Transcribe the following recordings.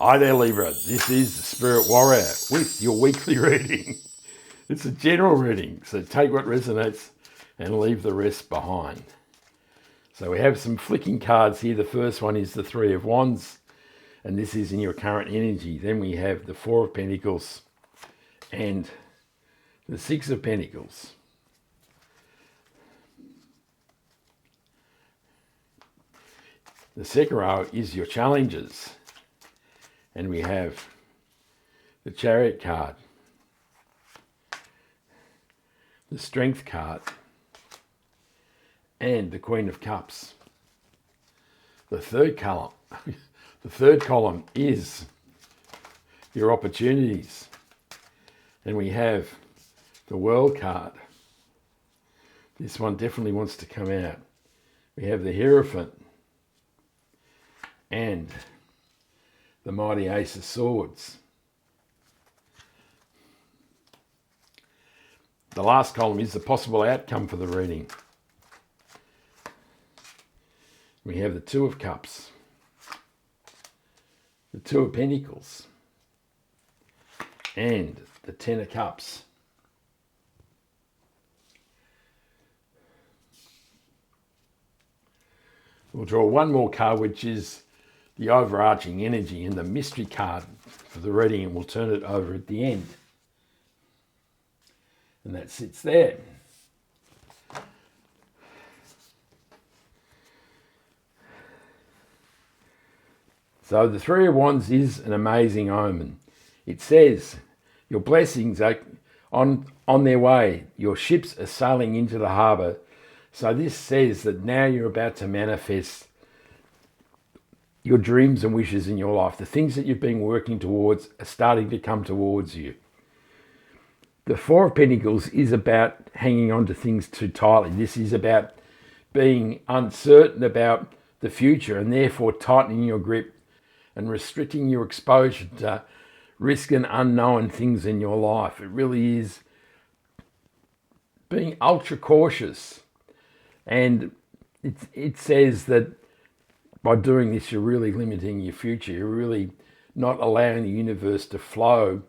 Hi there, Libra. This is the Spirit Warrior with your weekly reading. It's a general reading, so take what resonates and leave the rest behind. So we have some flicking cards here. The first one is the Three of Wands, and this is in your current energy. Then we have the Four of Pentacles and the Six of Pentacles. The second row is your challenges. And we have the Chariot card, the Strength card, and the Queen of Cups. The third column is your opportunities. And we have the World card. This one definitely wants to come out. We have the Hierophant and the mighty Ace of Swords. The last column is the possible outcome for the reading. We have the Two of Cups, the Two of Pentacles, and the Ten of Cups. We'll draw one more card, which is the overarching energy, and the mystery card for the reading, and we'll turn it over at the end. And that sits there. So the Three of Wands is an amazing omen. It says your blessings are on their way. Your ships are sailing into the harbour. So this says that now you're about to manifest your dreams and wishes in your life. The things that you've been working towards are starting to come towards you. The Four of Pentacles is about hanging on to things too tightly. This is about being uncertain about the future and therefore tightening your grip and restricting your exposure to risk and unknown things in your life. It really is being ultra cautious. And it says that by doing this, you're really limiting your future. You're really not allowing the universe to flow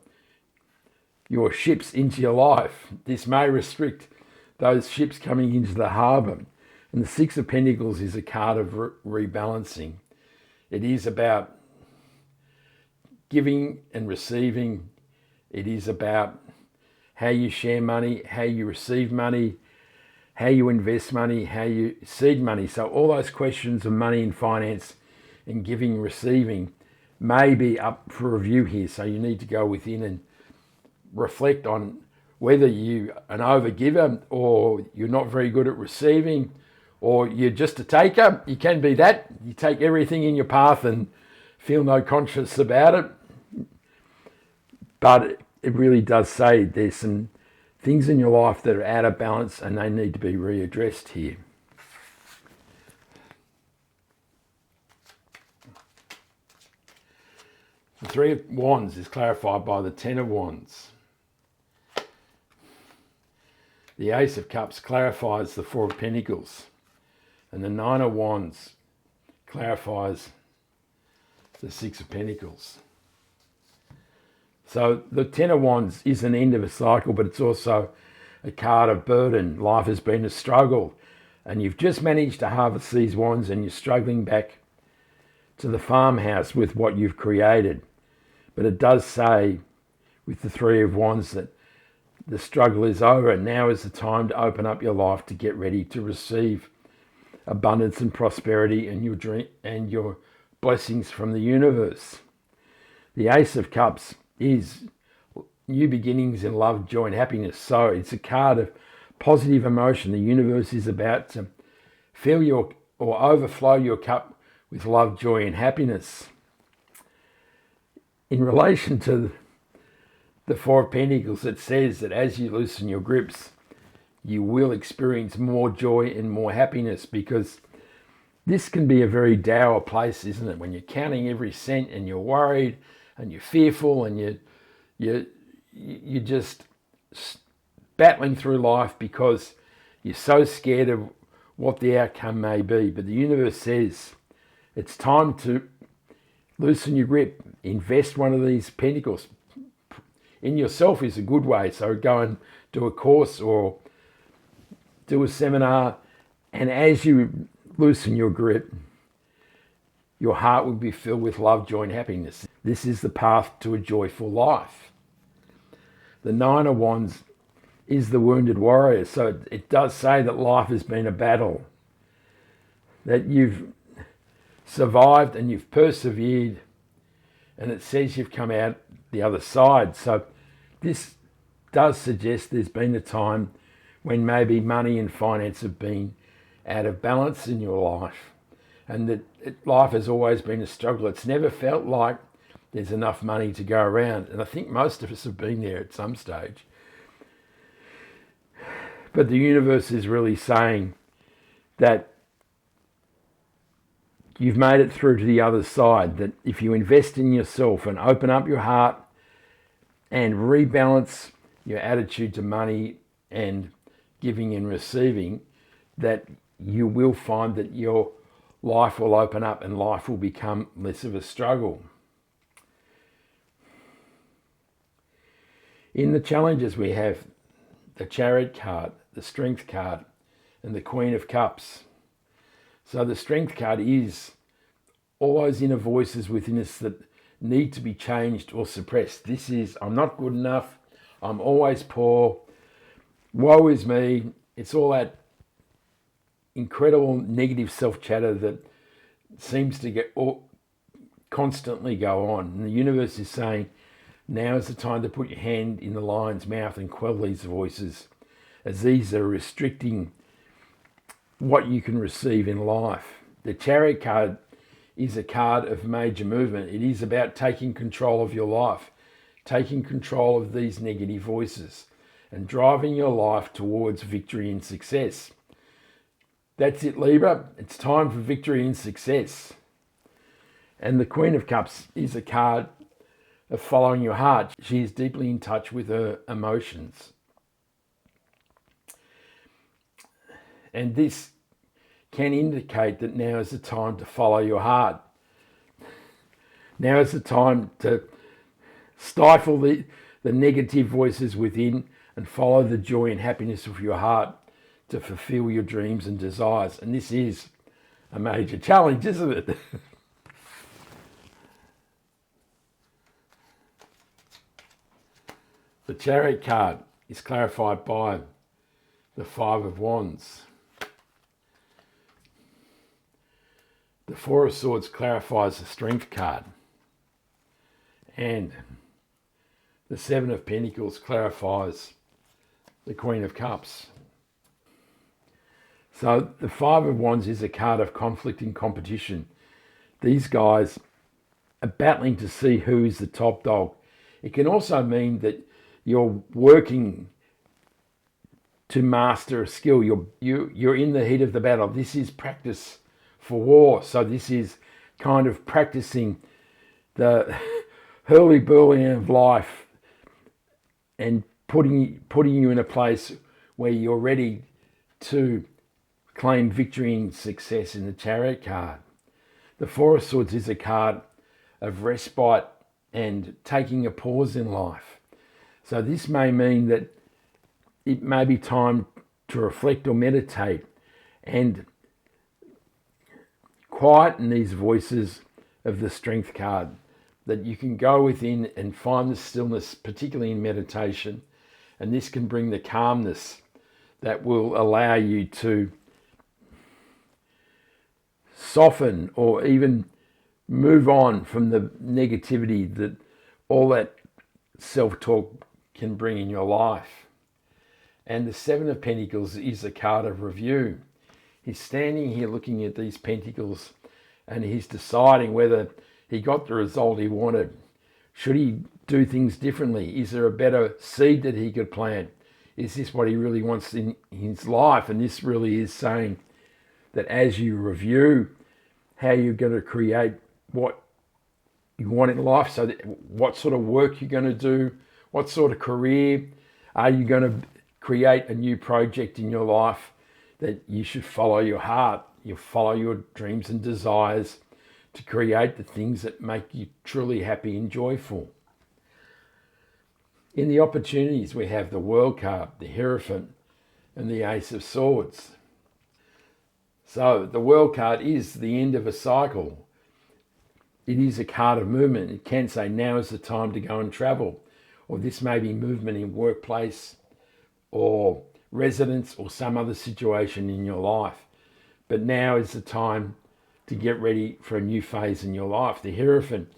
your ships into your life. This may restrict those ships coming into the harbour. And the Six of Pentacles is a card of rebalancing. It is about giving and receiving. It is about how you share money, how you receive money, how you invest money, how you seed money. So all those questions of money and finance and giving and receiving may be up for review here. So you need to go within and reflect on whether you're an overgiver or you're not very good at receiving or you're just a taker. You can be that. You take everything in your path and feel no conscience about it. But it really does say there's some things in your life that are out of balance and they need to be readdressed here. The Three of Wands is clarified by the Ten of Wands. The Ace of Cups clarifies the Four of Pentacles. And the Nine of Wands clarifies the Six of Pentacles. So the Ten of Wands is an end of a cycle, but it's also a card of burden. Life has been a struggle, and you've just managed to harvest these wands, and you're struggling back to the farmhouse with what you've created. But it does say with the Three of Wands that the struggle is over, and now is the time to open up your life to get ready to receive abundance and prosperity and your dream and your blessings from the universe. The Ace of Cups is new beginnings in love, joy, and happiness. So it's a card of positive emotion. The universe is about to fill your or overflow your cup with love, joy, and happiness. In relation to the Four of Pentacles, it says that as you loosen your grips, you will experience more joy and more happiness, because this can be a very dour place, isn't it? When you're counting every cent and you're worried and you're fearful and you're just battling through life because you're so scared of what the outcome may be. But the universe says it's time to loosen your grip. Invest one of these pentacles in yourself is a good way. So go and do a course or do a seminar, and as you loosen your grip, your heart will be filled with love, joy, and happiness. This is the path to a joyful life. The Nine of Wands is the wounded warrior. So it does say that life has been a battle, that you've survived and you've persevered, and it says you've come out the other side. So this does suggest there's been a time when maybe money and finance have been out of balance in your life, and that life has always been a struggle. It's never felt like there's enough money to go around, and I think most of us have been there at some stage. But the universe is really saying that you've made it through to the other side, that if you invest in yourself and open up your heart and rebalance your attitude to money and giving and receiving, that you will find that your life will open up and life will become less of a struggle. In the challenges we have the Chariot card, the Strength card, and the Queen of Cups. So the Strength card is all those inner voices within us that need to be changed or suppressed. This is, I'm not good enough, I'm always poor, woe is me. It's all that incredible negative self-chatter that seems to constantly go on. And the universe is saying, now is the time to put your hand in the lion's mouth and quell these voices, as these are restricting what you can receive in life. The Chariot card is a card of major movement. It is about taking control of your life, taking control of these negative voices, and driving your life towards victory and success. That's it, Libra. It's time for victory and success. And the Queen of Cups is a card of following your heart. She is deeply in touch with her emotions. And this can indicate that now is the time to follow your heart. Now is the time to stifle the negative voices within and follow the joy and happiness of your heart to fulfill your dreams and desires. And this is a major challenge, isn't it? The Chariot card is clarified by the Five of Wands. The Four of Swords clarifies the Strength card. And the Seven of Pentacles clarifies the Queen of Cups. So the Five of Wands is a card of conflict and competition. These guys are battling to see who is the top dog. It can also mean that you're working to master a skill. You're in the heat of the battle. This is practice for war. So this is kind of practicing the hurly-burly of life and putting you in a place where you're ready to claim victory and success in the Chariot card. The Four of Swords is a card of respite and taking a pause in life. So this may mean that it may be time to reflect or meditate and quieten these voices of the Strength card, that you can go within and find the stillness, particularly in meditation, and this can bring the calmness that will allow you to soften or even move on from the negativity that all that self-talk can bring in your life. And the Seven of Pentacles is a card of review. He's standing here looking at these pentacles and he's deciding whether he got the result he wanted. Should he do things differently? Is there a better seed that he could plant? Is this what he really wants in his life? And this really is saying that as you review how you're going to create what you want in life, so that what sort of work you're going to do, what sort of career are you going to create, a new project in your life, that you should follow your heart, you follow your dreams and desires to create the things that make you truly happy and joyful. In the opportunities, we have the World card, the Hierophant, and the Ace of Swords. So the World card is the end of a cycle. It is a card of movement. It can say now is the time to go and travel, or this may be movement in workplace or residence or some other situation in your life. But now is the time to get ready for a new phase in your life. The Hierophant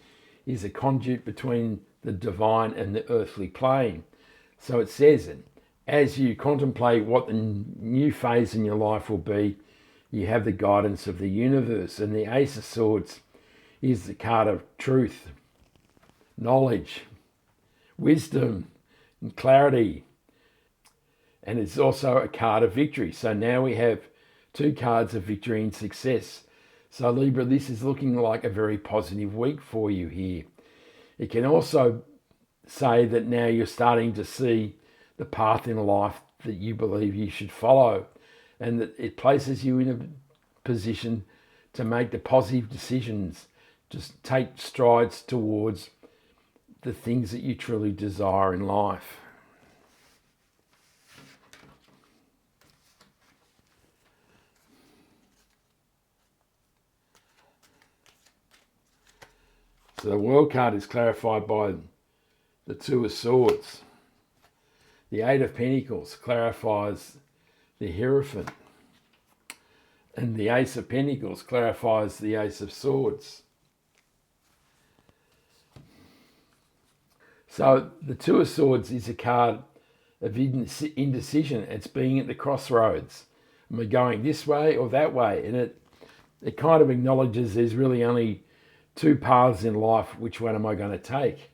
is a conduit between the divine and the earthly plane. So it says that as you contemplate what the new phase in your life will be, you have the guidance of the universe. And the Ace of Swords is the card of truth, knowledge, wisdom, and clarity. And it's also a card of victory. So now we have two cards of victory and success. So Libra, this is looking like a very positive week for you here. It can also say that now you're starting to see the path in life that you believe you should follow, and that it places you in a position to make the positive decisions, just take strides towards the things that you truly desire in life. So the World card is clarified by the Two of Swords. The Eight of Pentacles clarifies the Hierophant. And the Ace of Pentacles clarifies the Ace of Swords. So the Two of Swords is a card of indecision. It's being at the crossroads. Am I going this way or that way? And it kind of acknowledges there's really only two paths in life. Which one am I going to take?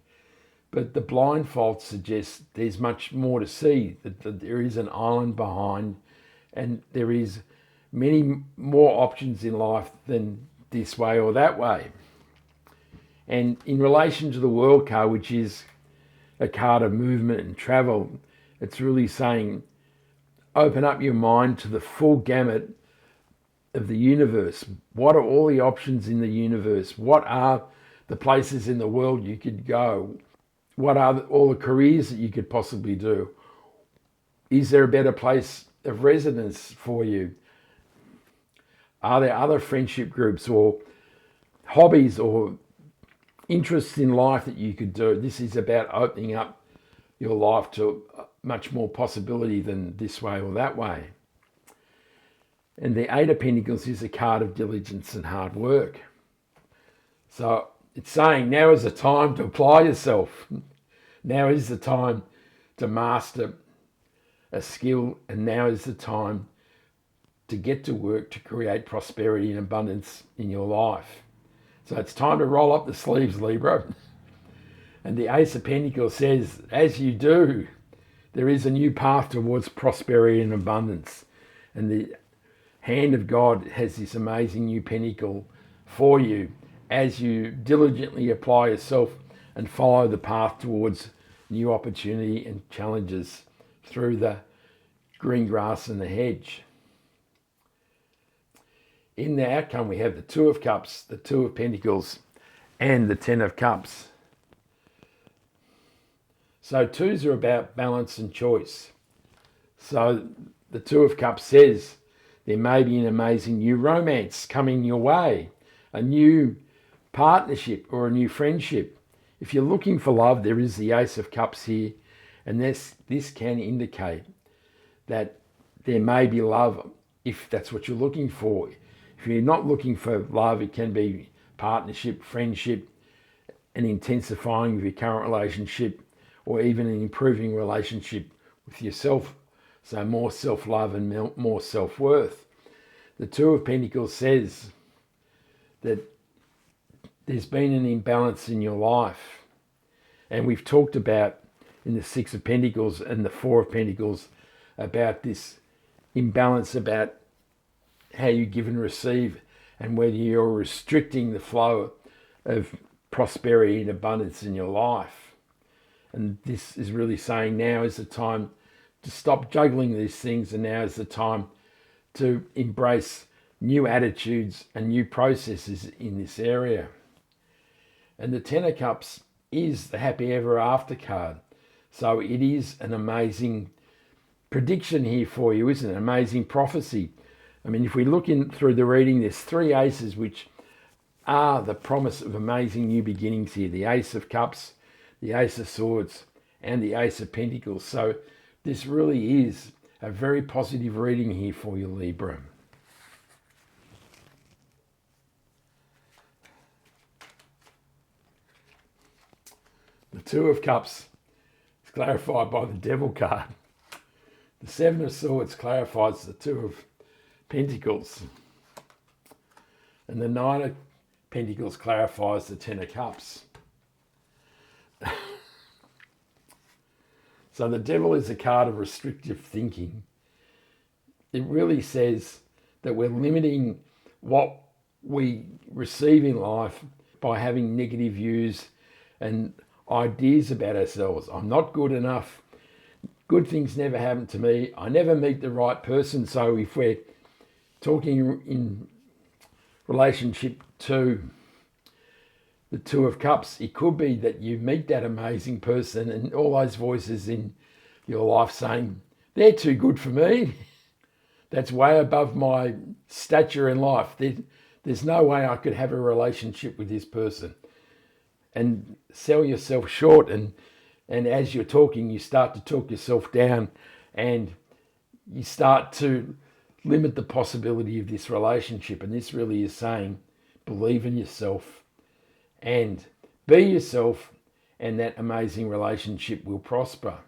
But the blindfold suggests there's much more to see, that there is an island behind, and there is many more options in life than this way or that way. And in relation to the World card, which is a card of movement and travel, it's really saying open up your mind to the full gamut of the universe. What are all the options in the universe? What are the places in the world you could go? What are all the careers that you could possibly do? Is there a better place of residence for you? Are there other friendship groups or hobbies or interests in life that you could do? This is about opening up your life to much more possibility than this way or that way. And the Eight of Pentacles is a card of diligence and hard work. So it's saying now is the time to apply yourself. Now is the time to master a skill, and now is the time to get to work to create prosperity and abundance in your life. So it's time to roll up the sleeves, Libra. And the Ace of Pentacles says, as you do, there is a new path towards prosperity and abundance. And the hand of God has this amazing new pentacle for you as you diligently apply yourself and follow the path towards new opportunity and challenges through the green grass and the hedge. In the outcome, we have the Two of Cups, the Two of Pentacles, and the Ten of Cups. So twos are about balance and choice. So the Two of Cups says there may be an amazing new romance coming your way, a new partnership or a new friendship. If you're looking for love, there is the Ace of Cups here, and this can indicate that there may be love if that's what you're looking for. If you're not looking for love, it can be partnership, friendship, an intensifying of your current relationship, or even an improving relationship with yourself. So more self-love and more self-worth. The Two of Pentacles says that there's been an imbalance in your life. And we've talked about in the Six of Pentacles and the Four of Pentacles about this imbalance, about how you give and receive, and whether you're restricting the flow of prosperity and abundance in your life. And this is really saying now is the time to stop juggling these things, and now is the time to embrace new attitudes and new processes in this area. And the Ten of Cups is the happy ever after card. So it is an amazing prediction here for you, isn't it? An amazing prophecy. I mean, if we look in through the reading, there's three aces which are the promise of amazing new beginnings here. The Ace of Cups, the Ace of Swords, and the Ace of Pentacles. So this really is a very positive reading here for you, Libra. The Two of Cups is clarified by the Devil card. The Seven of Swords clarifies the Two of Pentacles. And the Nine of Pentacles clarifies the Ten of Cups. So the Devil is a card of restrictive thinking. It really says that we're limiting what we receive in life by having negative views and ideas about ourselves. I'm not good enough. Good things never happen to me. I never meet the right person. So if we're talking in relationship to the Two of Cups, it could be that you meet that amazing person and all those voices in your life saying, they're too good for me. That's way above my stature in life. There's no way I could have a relationship with this person. And sell yourself short. And as you're talking, you start to talk yourself down and you start to limit the possibility of this relationship. And this really is saying, believe in yourself and be yourself, and that amazing relationship will prosper.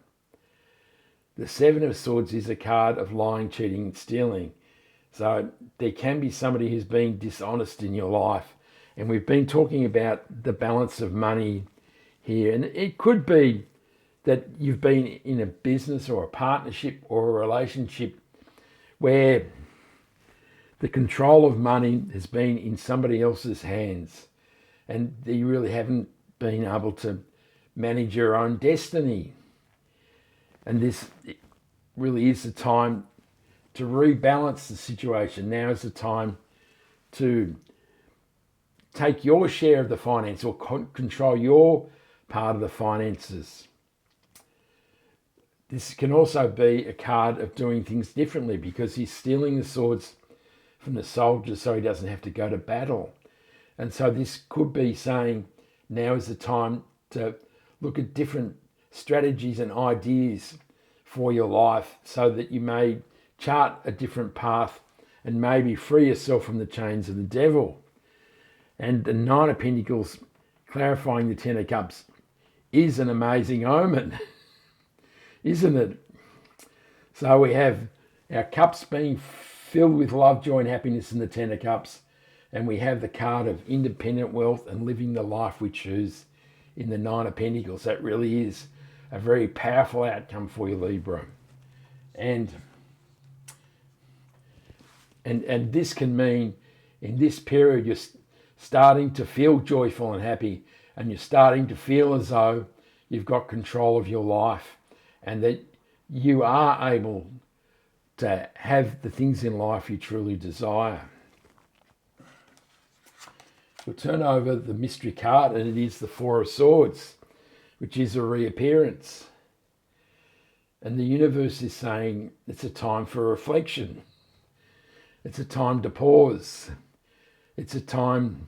The Seven of Swords is a card of lying, cheating, and stealing. So there can be somebody who's being dishonest in your life. And we've been talking about the balance of money here. And it could be that you've been in a business or a partnership or a relationship where the control of money has been in somebody else's hands. And you really haven't been able to manage your own destiny. And this really is the time to rebalance the situation. Now is the time to take your share of the finance or control your part of the finances. This can also be a card of doing things differently because he's stealing the swords from the soldier so he doesn't have to go to battle. And so this could be saying now is the time to look at different strategies and ideas for your life so that you may chart a different path and maybe free yourself from the chains of the devil. And the Nine of Pentacles clarifying the Ten of Cups is an amazing omen, isn't it? So we have our cups being filled with love, joy and happiness in the Ten of Cups. And we have the card of independent wealth and living the life we choose in the Nine of Pentacles. That really is a very powerful outcome for you, Libra. And this can mean in this period you're starting to feel joyful and happy, and you're starting to feel as though you've got control of your life and that you are able to have the things in life you truly desire. We'll turn over the mystery card, and it is the Four of Swords, which is a reappearance. And the universe is saying it's a time for reflection. It's a time to pause. It's a time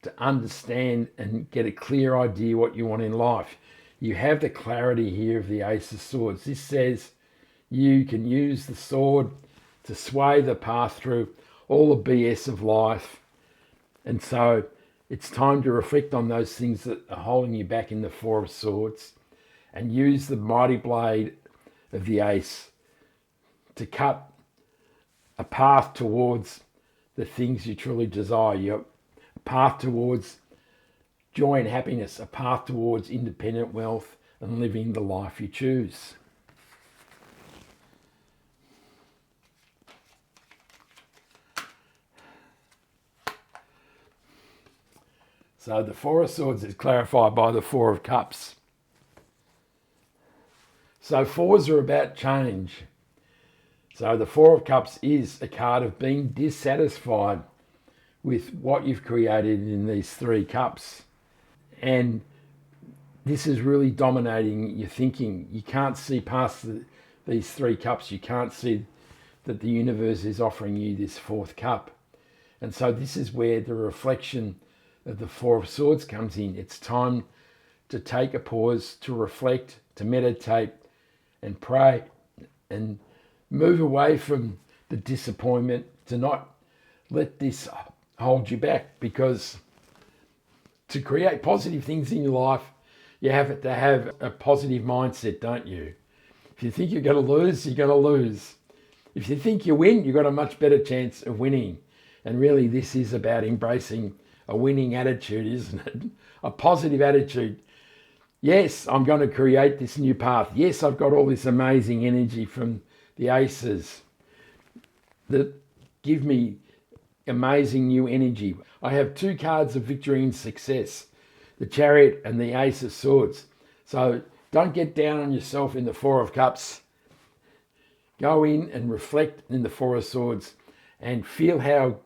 to understand and get a clear idea what you want in life. You have the clarity here of the Ace of Swords. This says you can use the sword to sway the path through all the BS of life. And so it's time to reflect on those things that are holding you back in the Four of Swords and use the mighty blade of the Ace to cut a path towards the things you truly desire. A path towards joy and happiness, a path towards independent wealth and living the life you choose. So the Four of Swords is clarified by the Four of Cups. So fours are about change. So the Four of Cups is a card of being dissatisfied with what you've created in these 3 cups. And this is really dominating your thinking. You can't see past these 3 cups. You can't see that the universe is offering you this 4th cup. And so this is where the reflection of the Four of Swords comes in. It's time to take a pause, to reflect, to meditate and pray and move away from the disappointment, to not let this hold you back, because to create positive things in your life, you have to have a positive mindset, don't you? If you think you're going to lose, you're going to lose. If you think you win, you've got a much better chance of winning. And really, this is about embracing a winning attitude, isn't it? A positive attitude. Yes, I'm going to create this new path. Yes, I've got all this amazing energy from the aces that give me amazing new energy. I have 2 cards of victory and success, the Chariot and the Ace of Swords. So don't get down on yourself in the 4 of Cups. Go in and reflect in the 4 of Swords and feel how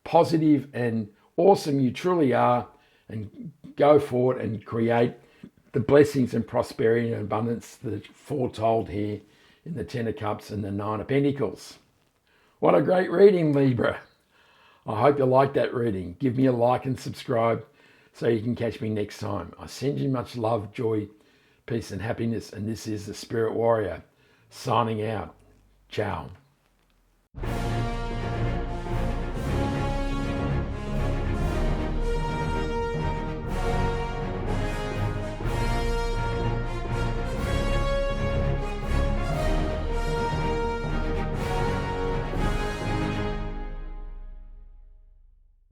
positive and awesome you truly are, and go forward and create the blessings and prosperity and abundance that are foretold here in the 10 of Cups and the 9 of Pentacles. What a great reading, Libra. I hope you liked that reading. Give me a like and subscribe so you can catch me next time. I send you much love, joy, peace and happiness. And this is the Spirit Warrior signing out. Ciao.